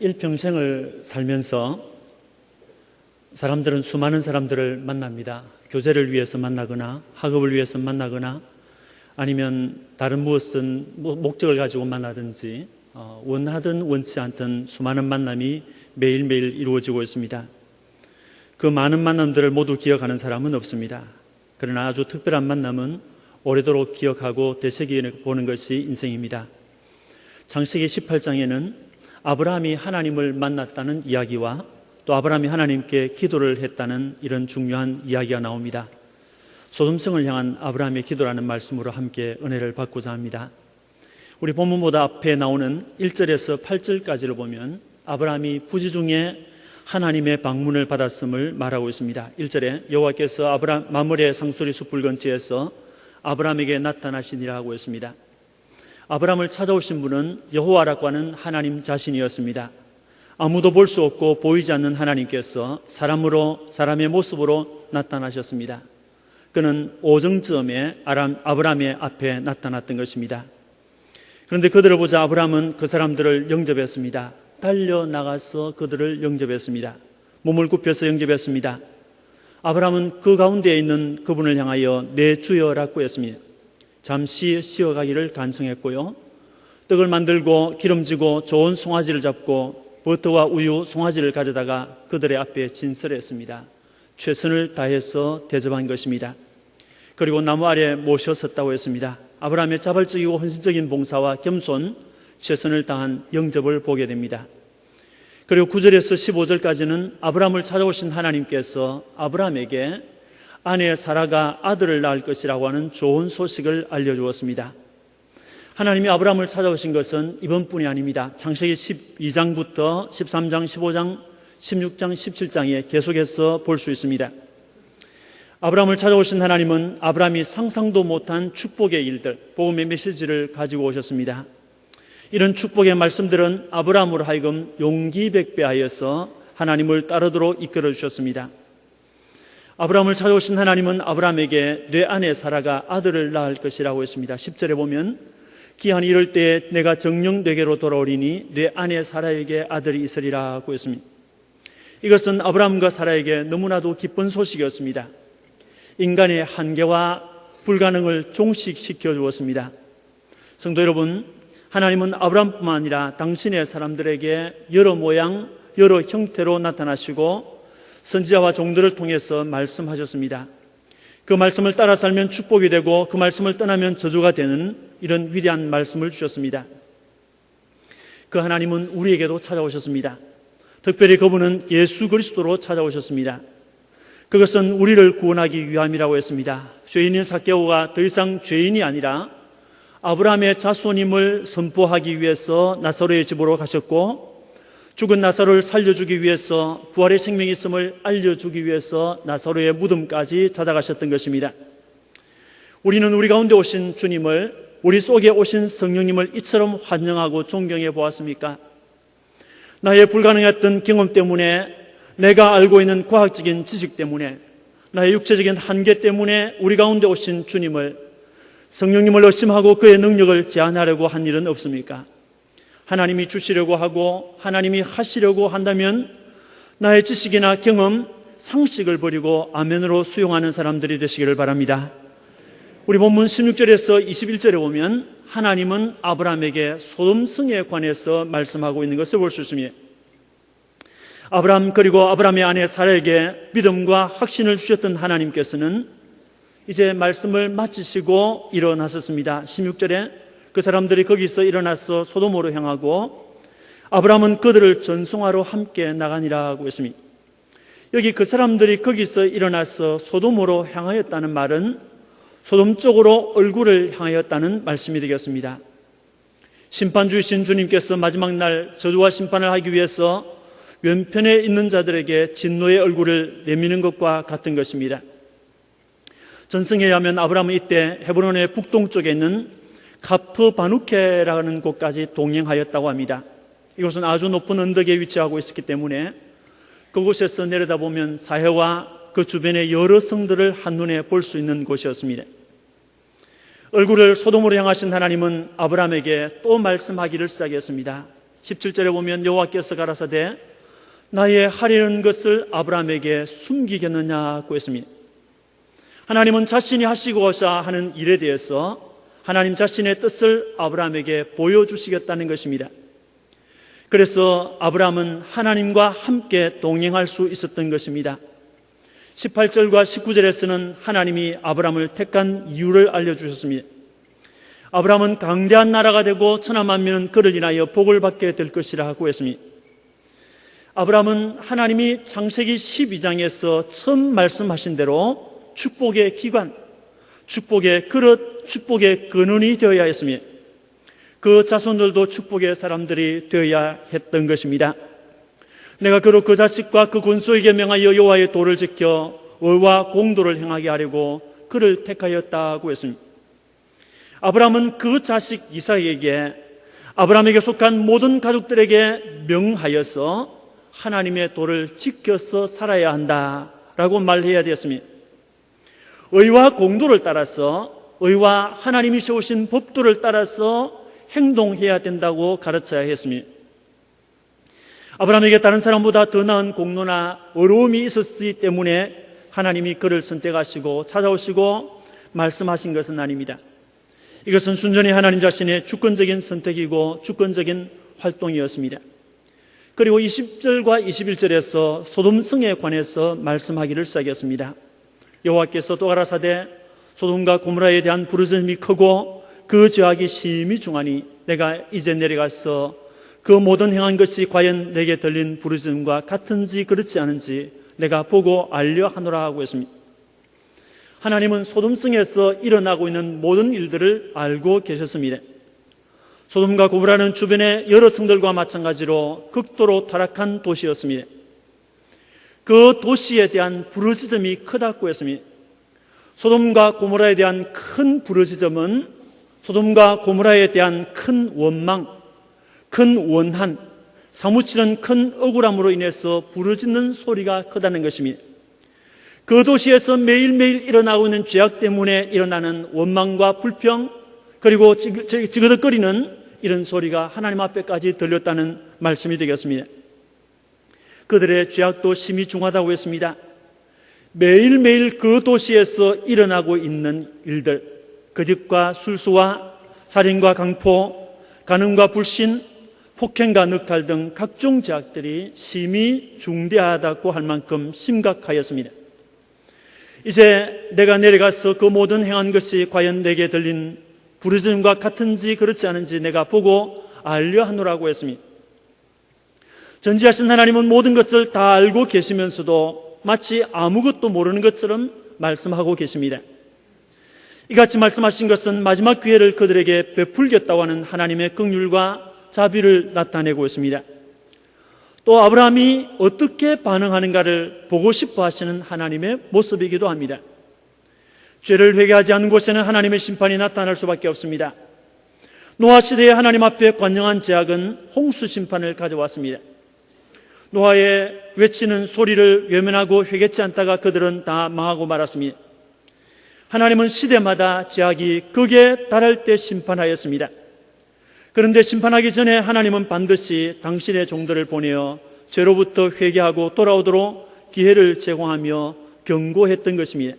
일평생을 살면서 사람들은 수많은 사람들을 만납니다. 교제를 위해서 만나거나 학업을 위해서 만나거나 아니면 다른 무엇은 목적을 가지고 만나든지 원하든 원치 않든 수많은 만남이 매일매일 이루어지고 있습니다. 그 많은 만남들을 모두 기억하는 사람은 없습니다. 그러나 아주 특별한 만남은 오래도록 기억하고 되새겨보는 것이 인생입니다. 창세기 18장에는 아브라함이 하나님을 만났다는 이야기와 또 아브라함이 하나님께 기도를 했다는 이런 중요한 이야기가 나옵니다. 소돔성을 향한 아브라함의 기도라는 말씀으로 함께 은혜를 받고자 합니다. 우리 본문보다 앞에 나오는 1절에서 8절까지를 보면 아브라함이 부지 중에 하나님의 방문을 받았음을 말하고 있습니다. 1절에 여호와께서 마므레 상수리 숲을 근처에서 아브라함에게 나타나시니라 하고 있습니다. 아브라함을 찾아오신 분은 여호와라고 하는 하나님 자신이었습니다. 아무도 볼 수 없고 보이지 않는 하나님께서 사람의 모습으로 나타나셨습니다. 그는 오정쯤에 아브라함의 앞에 나타났던 것입니다. 그런데 그들을 보자 아브라함은 그 사람들을 영접했습니다. 달려나가서 그들을 영접했습니다. 몸을 굽혀서 영접했습니다. 아브라함은 그 가운데에 있는 그분을 향하여 내 주여라고 했습니다. 잠시 쉬어가기를 간청했고요. 떡을 만들고 기름지고 좋은 송아지를 잡고 버터와 우유 송아지를 가져다가 그들의 앞에 진설했습니다. 최선을 다해서 대접한 것입니다. 그리고 나무 아래 모셔섰다고 했습니다. 아브라함의 자발적이고 헌신적인 봉사와 겸손, 최선을 다한 영접을 보게 됩니다. 그리고 9절에서 15절까지는 아브라함을 찾아오신 하나님께서 아브라함에게 아내 사라가 아들을 낳을 것이라고 하는 좋은 소식을 알려주었습니다. 하나님이 아브라함을 찾아오신 것은 이번뿐이 아닙니다. 창세기 12장부터 13장, 15장, 16장, 17장에 계속해서 볼 수 있습니다. 아브라함을 찾아오신 하나님은 아브라함이 상상도 못한 축복의 일들, 복음의 메시지를 가지고 오셨습니다. 이런 축복의 말씀들은 아브라함으로 하여금 용기 백배하여서 하나님을 따르도록 이끌어 주셨습니다. 아브라함을 찾아오신 하나님은 아브라함에게 내 아내 사라가 아들을 낳을 것이라고 했습니다. 10절에 보면 기한이 이럴 때에 내가 정녕 내게로 돌아오리니 내 아내 사라에게 아들이 있으리라고 했습니다. 이것은 아브라함과 사라에게 너무나도 기쁜 소식이었습니다. 인간의 한계와 불가능을 종식시켜 주었습니다. 성도 여러분, 하나님은 아브라함뿐만 아니라 당신의 사람들에게 여러 모양, 여러 형태로 나타나시고 선지자와 종들을 통해서 말씀하셨습니다. 그 말씀을 따라 살면 축복이 되고 그 말씀을 떠나면 저주가 되는 이런 위대한 말씀을 주셨습니다. 그 하나님은 우리에게도 찾아오셨습니다. 특별히 그분은 예수 그리스도로 찾아오셨습니다. 그것은 우리를 구원하기 위함이라고 했습니다. 죄인인 삭개오가 더 이상 죄인이 아니라 아브라함의 자손임을 선포하기 위해서 나사로의 집으로 가셨고 죽은 나사로를 살려주기 위해서 부활의 생명이 있음을 알려주기 위해서 나사로의 무덤까지 찾아가셨던 것입니다. 우리는 우리 가운데 오신 주님을, 우리 속에 오신 성령님을 이처럼 환영하고 존경해 보았습니까? 나의 불가능했던 경험 때문에, 내가 알고 있는 과학적인 지식 때문에, 나의 육체적인 한계 때문에 우리 가운데 오신 주님을, 성령님을 의심하고 그의 능력을 제한하려고 한 일은 없습니까? 하나님이 주시려고 하고 하나님이 하시려고 한다면 나의 지식이나 경험, 상식을 버리고 아멘으로 수용하는 사람들이 되시기를 바랍니다. 우리 본문 16절에서 21절에 보면 하나님은 아브라함에게 소돔성에 관해서 말씀하고 있는 것을 볼 수 있습니다. 아브라함 그리고 아브라함의 아내 사라에게 믿음과 확신을 주셨던 하나님께서는 이제 말씀을 마치시고 일어나셨습니다. 16절에 그 사람들이 거기서 일어나서 소돔으로 향하고 아브라함은 그들을 전송하러 함께 나가니라고 했습니다. 여기 그 사람들이 거기서 일어나서 소돔으로 향하였다는 말은 소돔 쪽으로 얼굴을 향하였다는 말씀이 되겠습니다. 심판주이신 주님께서 마지막 날 저주와 심판을 하기 위해서 왼편에 있는 자들에게 진노의 얼굴을 내미는 것과 같은 것입니다. 전승에 의하면 아브라함은 이때 헤브론의 북동쪽에 있는 카프 바누케라는 곳까지 동행하였다고 합니다. 이곳은 아주 높은 언덕에 위치하고 있었기 때문에 그곳에서 내려다보면 사해와 그 주변의 여러 성들을 한눈에 볼 수 있는 곳이었습니다. 얼굴을 소돔으로 향하신 하나님은 아브라함에게 또 말씀하기를 시작했습니다. 17절에 보면 여호와께서 가라사대 나의 하려는 것을 아브라함에게 숨기겠느냐고 했습니다. 하나님은 자신이 하시고자 하는 일에 대해서 하나님 자신의 뜻을 아브라함에게 보여주시겠다는 것입니다. 그래서 아브라함은 하나님과 함께 동행할 수 있었던 것입니다. 18절과 19절에서는 하나님이 아브라함을 택한 이유를 알려주셨습니다. 아브라함은 강대한 나라가 되고 천하 만민은 그를 인하여 복을 받게 될 것이라 하고 했습니다. 아브라함은 하나님이 창세기 12장에서 처음 말씀하신 대로 축복의 기관, 축복의 그릇, 축복의 근원이 되어야 했습니다. 그 자손들도 축복의 사람들이 되어야 했던 것입니다. 내가 그로 그 자식과 그 군수에게 명하여 여호와의 도를 지켜 의와 공도를 행하게 하려고 그를 택하였다고 했습니다. 아브라함은 그 자식 이삭에게 아브라함에게 속한 모든 가족들에게 명하여서 하나님의 도를 지켜서 살아야 한다라고 말해야 되었습니다. 의와 공도를 따라서 의와 하나님이 세우신 법도를 따라서 행동해야 된다고 가르쳐야 했습니다. 아브라함에게 다른 사람보다 더 나은 공로나 어려움이 있었기 때문에 하나님이 그를 선택하시고 찾아오시고 말씀하신 것은 아닙니다. 이것은 순전히 하나님 자신의 주권적인 선택이고 주권적인 활동이었습니다. 그리고 20절과 21절에서 소돔성에 관해서 말씀하기를 시작했습니다. 여호와께서 또 가라사대 소돔과 고모라에 대한 부르짖음이 크고 그 죄악이 심히 중하니 내가 이제 내려가서 그 모든 행한 것이 과연 내게 들린 부르짖음과 같은지 그렇지 않은지 내가 보고 알려 하노라 하고 했습니다. 하나님은 소돔성에서 일어나고 있는 모든 일들을 알고 계셨습니다. 소돔과 고모라는 주변의 여러 성들과 마찬가지로 극도로 타락한 도시였습니다. 그 도시에 대한 부르짖음이 크다고 했습니다. 소돔과 고모라에 대한 큰 부르짖음은 소돔과 고모라에 대한 큰 원망, 큰 원한, 사무치는 큰 억울함으로 인해서 부르짖는 소리가 크다는 것입니다. 그 도시에서 매일매일 일어나고 있는 죄악 때문에 일어나는 원망과 불평, 그리고 지그덕거리는 이런 소리가 하나님 앞에까지 들렸다는 말씀이 되겠습니다. 그들의 죄악도 심히 중하다고 했습니다. 매일매일 그 도시에서 일어나고 있는 일들, 거짓과 술수와 살인과 강포, 간음과 불신, 폭행과 늑탈 등 각종 죄악들이 심히 중대하다고 할 만큼 심각하였습니다. 이제 내가 내려가서 그 모든 행한 것이 과연 내게 들린 부르짖음과 같은지 그렇지 않은지 내가 보고 알려 하노라고 했습니다. 전지하신 하나님은 모든 것을 다 알고 계시면서도 마치 아무것도 모르는 것처럼 말씀하고 계십니다. 이같이 말씀하신 것은 마지막 기회를 그들에게 베풀겠다고 하는 하나님의 긍휼과 자비를 나타내고 있습니다. 또 아브라함이 어떻게 반응하는가를 보고 싶어 하시는 하나님의 모습이기도 합니다. 죄를 회개하지 않는 곳에는 하나님의 심판이 나타날 수밖에 없습니다. 노아 시대에 하나님 앞에 관영한 죄악은 홍수 심판을 가져왔습니다. 노아의 외치는 소리를 외면하고 회개치 않다가 그들은 다 망하고 말았습니다. 하나님은 시대마다 죄악이 극에 달할 때 심판하였습니다. 그런데 심판하기 전에 하나님은 반드시 당신의 종들을 보내어 죄로부터 회개하고 돌아오도록 기회를 제공하며 경고했던 것입니다.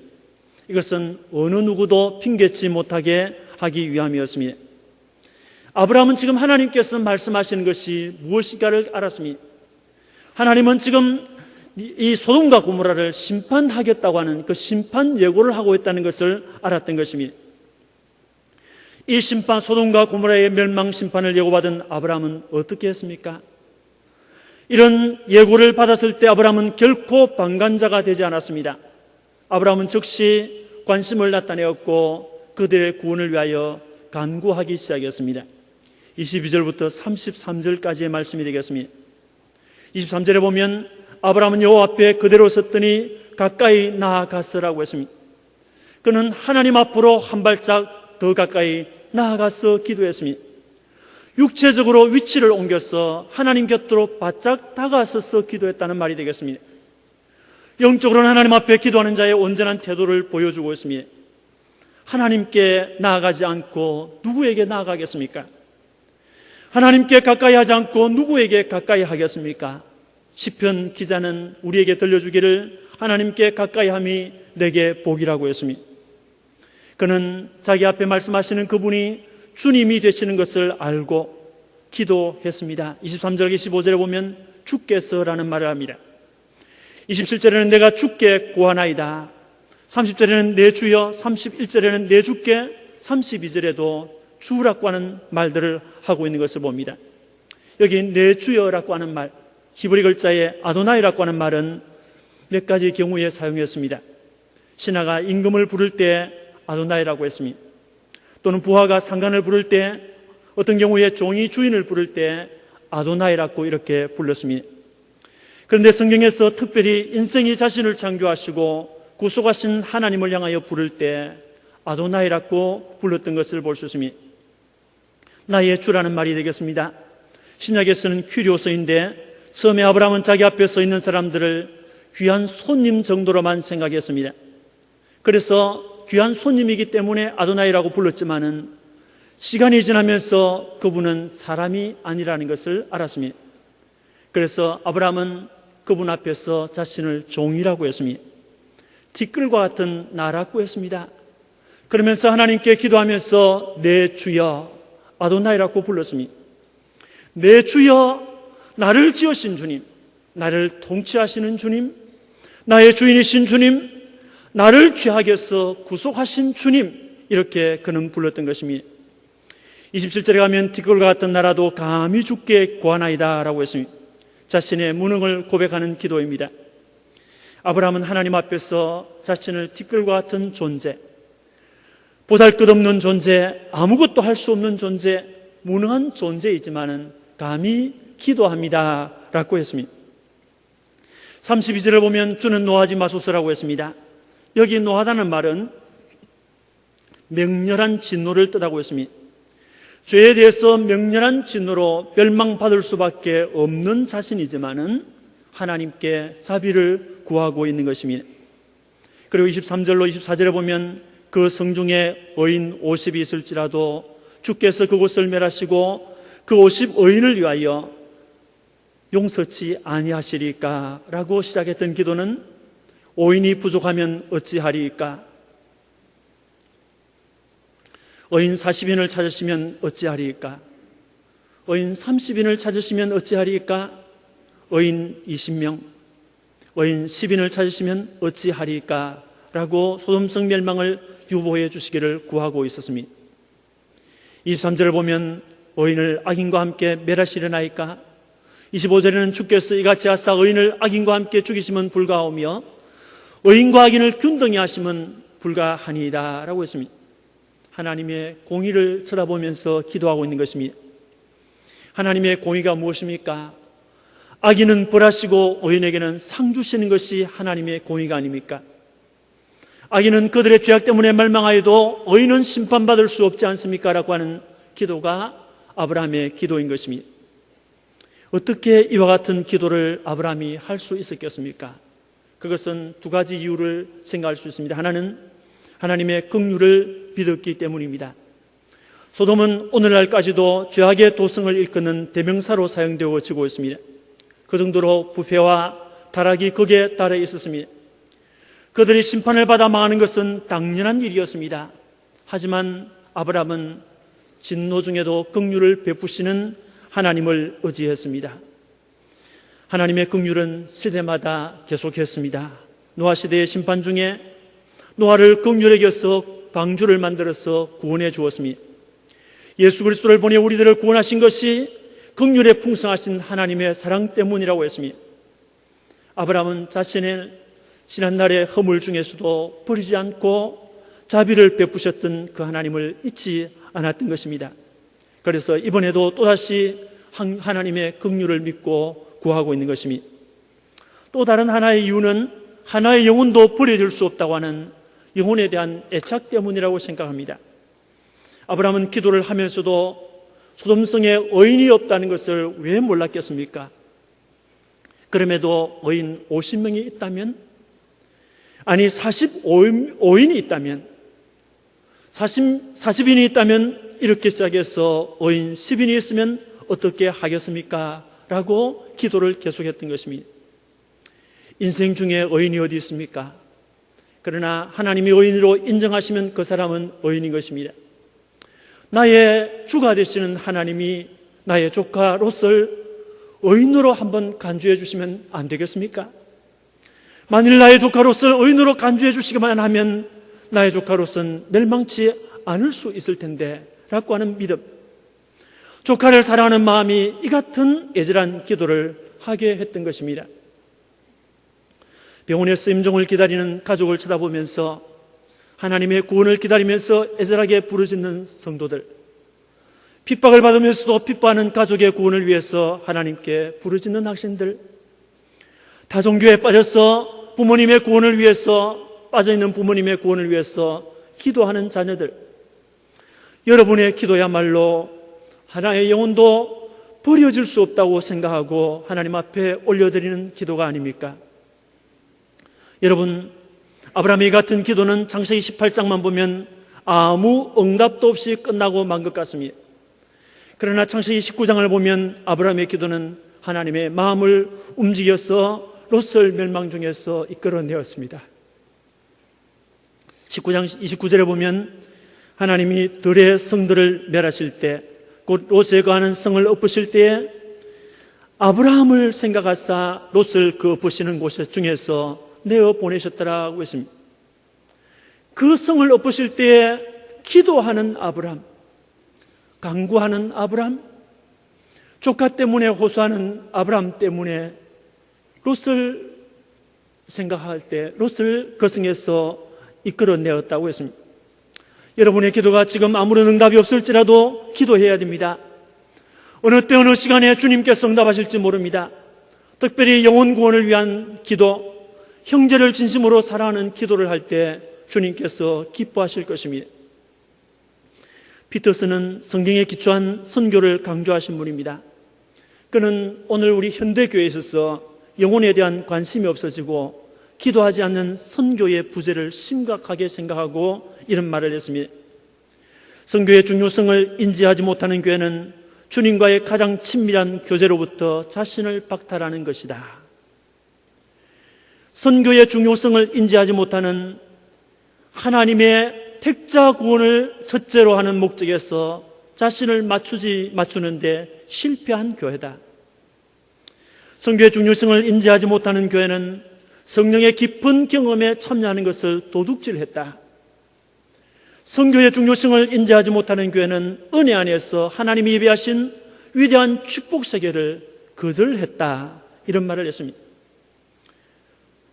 이것은 어느 누구도 핑계치 못하게 하기 위함이었습니다. 아브라함은 지금 하나님께서 말씀하시는 것이 무엇인가를 알았습니다. 하나님은 지금 이 소돔과 고모라를 심판하겠다고 하는 그 심판 예고를 하고 있다는 것을 알았던 것입니다. 이 심판, 소돔과 고모라의 멸망 심판을 예고받은 아브라함은 어떻게 했습니까? 이런 예고를 받았을 때 아브라함은 결코 방관자가 되지 않았습니다. 아브라함은 즉시 관심을 나타내었고 그들의 구원을 위하여 간구하기 시작했습니다. 22절부터 33절까지의 말씀이 되겠습니다. 23절에 보면 아브라함은 여호와 앞에 그대로 섰더니 가까이 나아갔으라고 했습니다. 그는 하나님 앞으로 한 발짝 더 가까이 나아가서 기도했습니다. 육체적으로 위치를 옮겨서 하나님 곁으로 바짝 다가서서 기도했다는 말이 되겠습니다. 영적으로는 하나님 앞에 기도하는 자의 온전한 태도를 보여주고 있습니다. 하나님께 나아가지 않고 누구에게 나아가겠습니까? 하나님께 가까이 하지 않고 누구에게 가까이 하겠습니까? 시편 기자는 우리에게 들려주기를 하나님께 가까이 함이 내게 복이라고 했습니다. 그는 자기 앞에 말씀하시는 그분이 주님이 되시는 것을 알고 기도했습니다. 23절 25절에 보면 주께서라는 말을 합니다. 27절에는 내가 주께 구하나이다. 30절에는 내 주여, 31절에는 내 주께, 32절에도 주라고 하는 말들을 하고 있는 것을 봅니다. 여기 내 주여라고 하는 말, 히브리 글자의 아도나이라고 하는 말은 몇 가지 경우에 사용했습니다. 신하가 임금을 부를 때 아도나이라고 했습니다. 또는 부하가 상관을 부를 때, 어떤 경우에 종이 주인을 부를 때 아도나이라고 이렇게 불렀습니다. 그런데 성경에서 특별히 인생이 자신을 창조하시고 구속하신 하나님을 향하여 부를 때 아도나이라고 불렀던 것을 볼 수 있습니다. 나의 주라는 말이 되겠습니다. 신약에서는 큐리오서인데 처음에 아브라함은 자기 앞에 서 있는 사람들을 귀한 손님 정도로만 생각했습니다. 그래서 귀한 손님이기 때문에 아도나이라고 불렀지만은 시간이 지나면서 그분은 사람이 아니라는 것을 알았습니다. 그래서 아브라함은 그분 앞에서 자신을 종이라고 했습니다. 티끌과 같은 나라고 했습니다. 그러면서 하나님께 기도하면서 내 주여 아도나이라고 불렀습니다. 내 주여, 나를 지으신 주님, 나를 통치하시는 주님, 나의 주인이신 주님, 나를 죄악에서 구속하신 주님, 이렇게 그는 불렀던 것입니다. 27절에 가면 티끌과 같은 나라도 감히 주께 구하나이다 라고 했습니다. 자신의 무능을 고백하는 기도입니다. 아브라함은 하나님 앞에서 자신을 티끌과 같은 존재, 보잘것없는 존재, 아무것도 할 수 없는 존재, 무능한 존재이지만은 감히 기도합니다 라고 했습니다. 32절을 보면 주는 노하지 마소서라고 했습니다. 여기 노하다는 말은 명렬한 진노를 뜻하고 있습니다. 죄에 대해서 명렬한 진노로 멸망받을 수밖에 없는 자신이지만은 하나님께 자비를 구하고 있는 것입니다. 그리고 23절로 24절에 보면 그 성중에 어인 50이 있을지라도 주께서 그곳을 멸하시고 그 50 어인을 위하여 용서치 아니하시리까 라고 시작했던 기도는 어인이 부족하면 어찌하리까? 어인 40인을 찾으시면 어찌하리까? 어인 30인을 찾으시면 어찌하리까? 어인 20명, 어인 10인을 찾으시면 어찌하리까? 라고 소돔성 멸망을 유보해 주시기를 구하고 있었습니다. 23절을 보면 어인을 악인과 함께 멸하시려나이까? 25절에는 주께서 이같이 하사 어인을 악인과 함께 죽이시면 불가하오며 어인과 악인을 균등히 하시면 불가하니이다 라고 했습니다. 하나님의 공의를 쳐다보면서 기도하고 있는 것입니다. 하나님의 공의가 무엇입니까? 악인은 벌하시고 어인에게는 상 주시는 것이 하나님의 공의가 아닙니까? 악인은 그들의 죄악 때문에 멸망하여도 어인은 심판받을 수 없지 않습니까? 라고 하는 기도가 아브라함의 기도인 것입니다. 어떻게 이와 같은 기도를 아브라함이 할 수 있었겠습니까? 그것은 두 가지 이유를 생각할 수 있습니다. 하나는 하나님의 긍휼을 믿었기 때문입니다. 소돔은 오늘날까지도 죄악의 도성을 일컫는 대명사로 사용되어지고 있습니다. 그 정도로 부패와 타락이 극에 달해 있었습니다. 그들이 심판을 받아 망하는 것은 당연한 일이었습니다. 하지만 아브라함은 진노 중에도 긍휼을 베푸시는 하나님을 의지했습니다. 하나님의 긍휼은 시대마다 계속했습니다. 노아 시대의 심판 중에 노아를 긍휼히 여겨 방주를 만들어서 구원해 주었습니다. 예수 그리스도를 보내 우리들을 구원하신 것이 긍휼에 풍성하신 하나님의 사랑 때문이라고 했습니다. 아브라함은 자신의 지난날의 허물 중에서도 버리지 않고 자비를 베푸셨던 그 하나님을 잊지 않았던 것입니다. 그래서 이번에도 또다시 하나님의 긍휼을 믿고 구하고 있는 것입니다. 또 다른 하나의 이유는 하나의 영혼도 버려질 수 없다고 하는 영혼에 대한 애착 때문이라고 생각합니다. 아브라함은 기도를 하면서도 소돔성에 어인이 없다는 것을 왜 몰랐겠습니까? 그럼에도 어인 50명이 있다면, 아니 45인이 있다면, 40인이 있다면 이렇게 시작해서 어인 10인이 있으면 어떻게 하겠습니까? 라고 기도를 계속했던 것입니다. 인생 중에 의인이 어디 있습니까? 그러나 하나님이 의인으로 인정하시면 그 사람은 의인인 것입니다. 나의 주가 되시는 하나님이 나의 조카 롯을 의인으로 한번 간주해 주시면 안 되겠습니까? 만일 나의 조카 롯을 의인으로 간주해 주시기만 하면 나의 조카 롯은 멸망치 않을 수 있을 텐데 라고 하는 믿음, 조카를 사랑하는 마음이 이 같은 애절한 기도를 하게 했던 것입니다. 병원에서 임종을 기다리는 가족을 쳐다보면서 하나님의 구원을 기다리면서 애절하게 부르짖는 성도들, 핍박을 받으면서도 핍박하는 가족의 구원을 위해서 하나님께 부르짖는 학생들, 다종교에 빠져서 부모님의 구원을 위해서, 빠져있는 부모님의 구원을 위해서 기도하는 자녀들, 여러분의 기도야말로 하나의 영혼도 버려질 수 없다고 생각하고 하나님 앞에 올려드리는 기도가 아닙니까? 여러분, 아브라함의 같은 기도는 창세기 18장만 보면 아무 응답도 없이 끝나고 만 것 같습니다. 그러나 창세기 19장을 보면 아브라함의 기도는 하나님의 마음을 움직여서 롯을 멸망 중에서 이끌어내었습니다. 19장 29절에 보면 하나님이 들의 성들을 멸하실 때, 곧 롯에 거하는 성을 엎으실 때에 아브라함을 생각하사 롯을 그 엎으시는 곳 중에서 내어 보내셨더라고 했습니다. 그 성을 엎으실 때에 기도하는 아브라함, 간구하는 아브라함, 조카 때문에 호소하는 아브라함 때문에 롯을 생각할 때 롯을 그 성에서 이끌어내었다고 했습니다. 여러분의 기도가 지금 아무런 응답이 없을지라도 기도해야 됩니다. 어느 때 어느 시간에 주님께서 응답하실지 모릅니다. 특별히 영혼 구원을 위한 기도, 형제를 진심으로 사랑하는 기도를 할 때 주님께서 기뻐하실 것입니다. 피터슨은 성경에 기초한 선교를 강조하신 분입니다. 그는 오늘 우리 현대교회에 있어서 영혼에 대한 관심이 없어지고 기도하지 않는 선교의 부재를 심각하게 생각하고 이런 말을 했습니다. 선교의 중요성을 인지하지 못하는 교회는 주님과의 가장 친밀한 교제로부터 자신을 박탈하는 것이다. 선교의 중요성을 인지하지 못하는 하나님의 택자 구원을 첫째로 하는 목적에서 자신을 맞추는데 실패한 교회다. 선교의 중요성을 인지하지 못하는 교회는 성령의 깊은 경험에 참여하는 것을 도둑질했다. 선교의 중요성을 인지하지 못하는 교회는 은혜 안에서 하나님이 예배하신 위대한 축복 세계를 거절했다. 이런 말을 했습니다.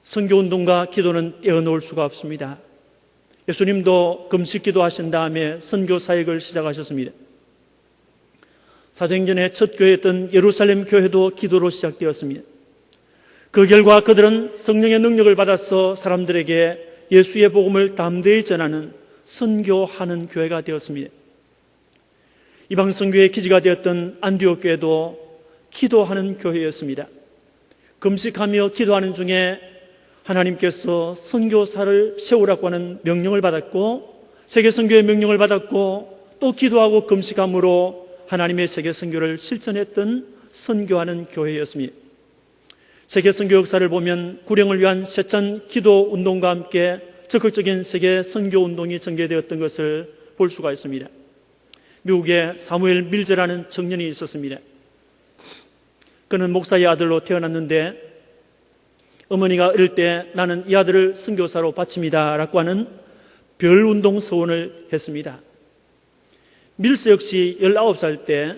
선교운동과 기도는 떼어놓을 수가 없습니다. 예수님도 금식 기도하신 다음에 선교 사역을 시작하셨습니다. 사도행전의 첫 교회였던 예루살렘 교회도 기도로 시작되었습니다. 그 결과 그들은 성령의 능력을 받아서 사람들에게 예수의 복음을 담대히 전하는 선교하는 교회가 되었습니다. 이방 선교의 기지가 되었던 안디옥 교회도 기도하는 교회였습니다. 금식하며 기도하는 중에 하나님께서 선교사를 세우라고 하는 명령을 받았고, 세계 선교의 명령을 받았고, 또 기도하고 금식함으로 하나님의 세계 선교를 실천했던 선교하는 교회였습니다. 세계 선교 역사를 보면 구령을 위한 세찬 기도 운동과 함께 적극적인 세계 선교 운동이 전개되었던 것을 볼 수가 있습니다. 미국에 사무엘 밀저라는 청년이 있었습니다. 그는 목사의 아들로 태어났는데 어머니가 어릴 때 나는 이 아들을 선교사로 바칩니다 라고 하는 별운동 서원을 했습니다. 밀스 역시 19살 때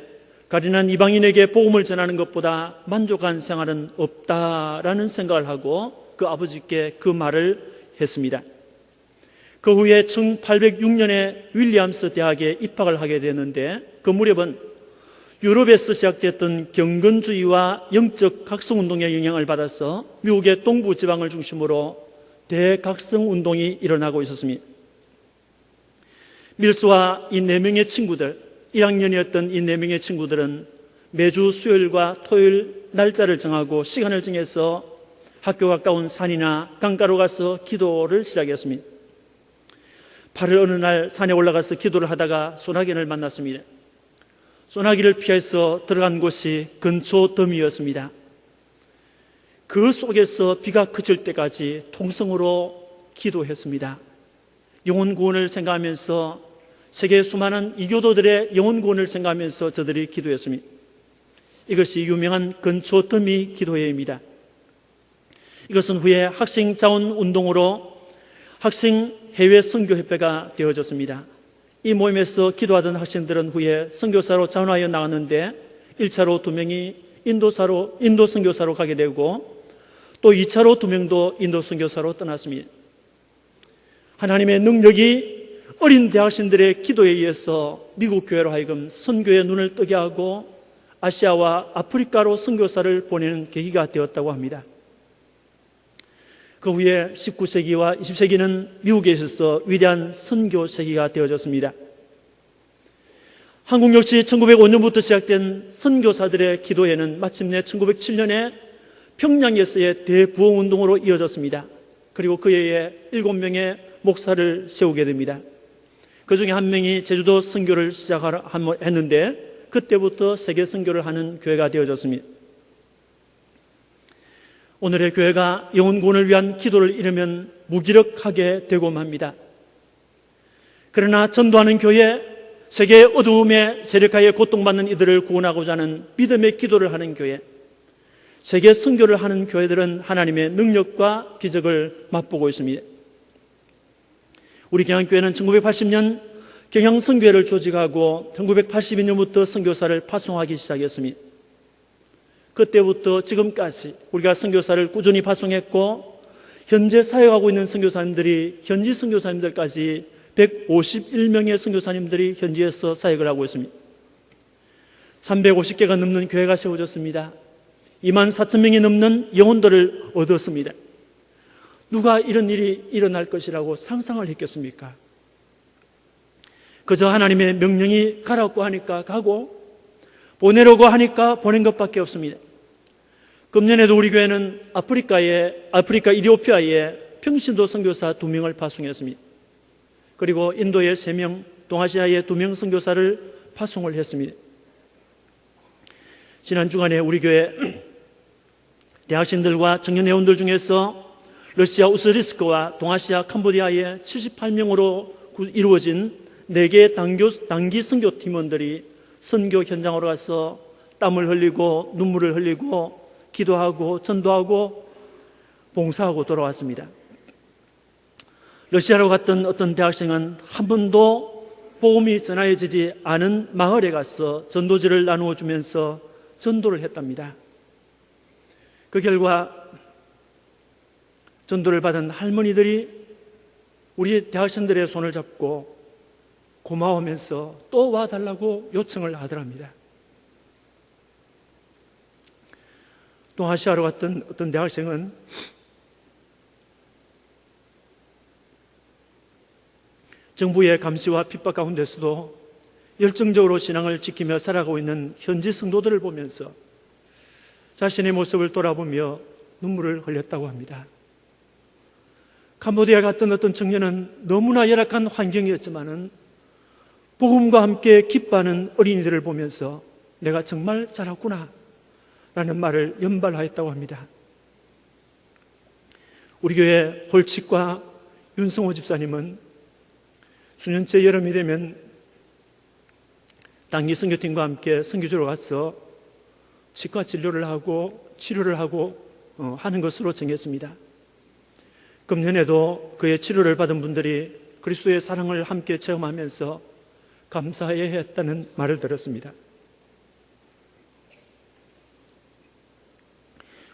가련한 이방인에게 복음을 전하는 것보다 만족한 생활은 없다라는 생각을 하고 그 아버지께 그 말을 했습니다. 그 후에 1806년에 윌리엄스 대학에 입학을 하게 되었는데 그 무렵은 유럽에서 시작됐던 경건주의와 영적 각성운동의 영향을 받아서 미국의 동부 지방을 중심으로 대각성운동이 일어나고 있었습니다. 밀스와 이 4명의 친구들, 1학년이었던 이 4명의 친구들은 매주 수요일과 토요일 날짜를 정하고 시간을 정해서 학교 가까운 산이나 강가로 가서 기도를 시작했습니다. 8월 어느 날 산에 올라가서 기도를 하다가 소나견을 만났습니다. 소나기를 피해서 들어간 곳이 근초더미였습니다. 그 속에서 비가 그칠 때까지 통성으로 기도했습니다. 영혼 구원을 생각하면서 세계 수많은 이교도들의 영혼 구원을 생각하면서 저들이 기도했습니다. 이것이 유명한 근초더미 기도회입니다. 이것은 후에 학생 자원 운동으로 학생 해외 선교협회가 되어졌습니다. 이 모임에서 기도하던 학생들은 후에 선교사로 자원하여 나갔는데 1차로 2명이 인도 선교사로 가게 되고 또 2차로 2명도 인도 선교사로 떠났습니다. 하나님의 능력이 어린 대학생들의 기도에 의해서 미국 교회로 하여금 선교의 눈을 뜨게 하고 아시아와 아프리카로 선교사를 보내는 계기가 되었다고 합니다. 그 후에 19세기와 20세기는 미국에 있어서 위대한 선교 세기가 되어졌습니다. 한국 역시 1905년부터 시작된 선교사들의 기도회는 마침내 1907년에 평양에서의 대부흥운동으로 이어졌습니다. 그리고 그 해에 7명의 목사를 세우게 됩니다. 그 중에 한 명이 제주도 선교를 시작했는데 그때부터 세계 선교를 하는 교회가 되어졌습니다. 오늘의 교회가 영혼 구원을 위한 기도를 이루면 무기력하게 되고 맙니다. 그러나 전도하는 교회, 세계의 어두움에 세력하에 고통받는 이들을 구원하고자 하는 믿음의 기도를 하는 교회, 세계 선교를 하는 교회들은 하나님의 능력과 기적을 맛보고 있습니다. 우리 경양교회는 1980년 경양선교회를 조직하고 1982년부터 선교사를 파송하기 시작했습니다. 그때부터 지금까지 우리가 선교사를 꾸준히 파송했고 현재 사역하고 있는 선교사님들이 현지 선교사님들까지 151명의 선교사님들이 현지에서 사역을 하고 있습니다. 350개가 넘는 교회가 세워졌습니다. 24,000명이 넘는 영혼들을 얻었습니다. 누가 이런 일이 일어날 것이라고 상상을 했겠습니까? 그저 하나님의 명령이 가라고 하니까 가고 보내려고 하니까 보낸 것밖에 없습니다. 금년에도 우리 교회는 아프리카 이디오피아에 평신도 선교사 2명을 파송했습니다. 그리고 인도에 3명, 동아시아에 2명 선교사를 파송을 했습니다. 지난 주간에 우리 교회 대학생들과 청년회원들 중에서 러시아 우스리스크와 동아시아 캄보디아의 78명으로 이루어진 4개의 단기 선교 팀원들이 선교 현장으로 가서 땀을 흘리고 눈물을 흘리고 기도하고 전도하고 봉사하고 돌아왔습니다. 러시아로 갔던 어떤 대학생은 한 번도 복음이 전하여지지 않은 마을에 가서 전도지를 나누어 주면서 전도를 했답니다. 그 결과 전도를 받은 할머니들이 우리 대학생들의 손을 잡고 고마워하면서 또 와달라고 요청을 하더랍니다. 동아시아로 갔던 어떤 대학생은 정부의 감시와 핍박 가운데서도 열정적으로 신앙을 지키며 살아가고 있는 현지 성도들을 보면서 자신의 모습을 돌아보며 눈물을 흘렸다고 합니다. 캄보디아에 갔던 어떤 청년은 너무나 열악한 환경이었지만은 복음과 함께 기뻐하는 어린이들을 보면서 내가 정말 잘했구나 라는 말을 연발하였다고 합니다. 우리 교회 홀칙과 윤성호 집사님은 수년째 여름이 되면 단기 선교팀과 함께 선교지로 가서 치과 진료를 하고 치료를 하고 하는 것으로 정했습니다. 금년에도 그의 치료를 받은 분들이 그리스도의 사랑을 함께 체험하면서 감사해야 했다는 말을 들었습니다.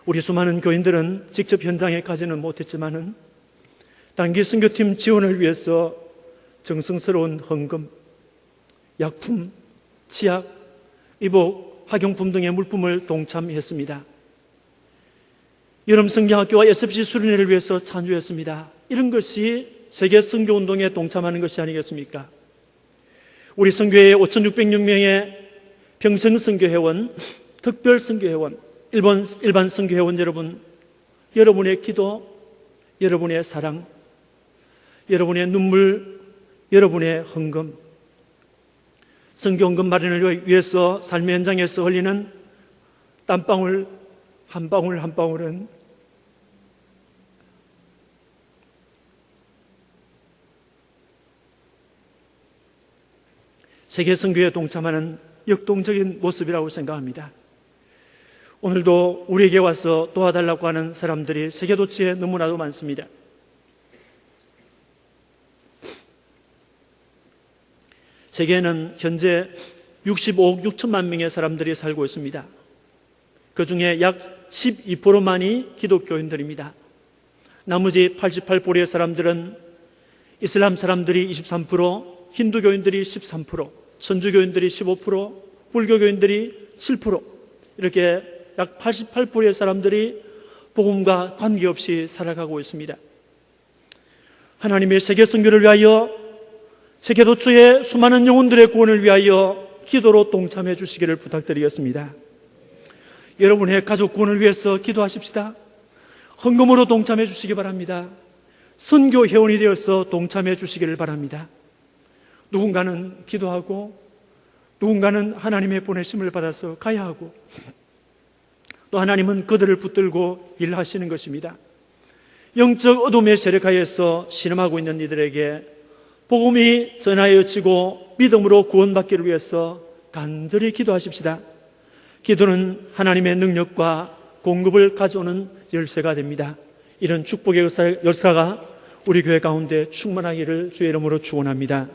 우리 수많은 교인들은 직접 현장에 가지는 못했지만은 단기 선교팀 지원을 위해서 정성스러운 헌금, 약품, 치약, 이복, 학용품 등의 물품을 동참했습니다. 여름 성경학교와 SFC 수련회를 위해서 찬주했습니다. 이런 것이 세계 선교운동에 동참하는 것이 아니겠습니까? 우리 선교회의 5,606명의 평생 선교회원, 특별 선교회원, 일반 선교회원 여러분, 여러분의 기도, 여러분의 사랑, 여러분의 눈물, 여러분의 헌금, 선교헌금 마련을 위해서 삶의 현장에서 흘리는 땀방울 한 방울 한 방울은 세계 선교에 동참하는 역동적인 모습이라고 생각합니다. 오늘도 우리에게 와서 도와달라고 하는 사람들이 세계도처에 너무나도 많습니다. 세계에는 현재 65억 6천만 명의 사람들이 살고 있습니다. 그 중에 약 12%만이 기독교인들입니다. 나머지 88%의 사람들은 이슬람 사람들이 23%, 힌두교인들이 13%, 천주교인들이 15%, 불교교인들이 7%, 이렇게 약 88%의 사람들이 복음과 관계없이 살아가고 있습니다. 하나님의 세계 선교를 위하여, 세계 도처의 수많은 영혼들의 구원을 위하여 기도로 동참해 주시기를 부탁드리겠습니다. 여러분의 가족 구원을 위해서 기도하십시다. 헌금으로 동참해 주시기 바랍니다. 선교 회원이 되어서 동참해 주시기를 바랍니다. 누군가는 기도하고, 누군가는 하나님의 보내심을 받아서 가야 하고, 또 하나님은 그들을 붙들고 일하시는 것입니다. 영적 어둠의 세력하에서 신음하고 있는 이들에게 복음이 전하여지고 믿음으로 구원받기를 위해서 간절히 기도하십시다. 기도는 하나님의 능력과 공급을 가져오는 열쇠가 됩니다. 이런 축복의 역사가 우리 교회 가운데 충만하기를 주의 이름으로 축원합니다.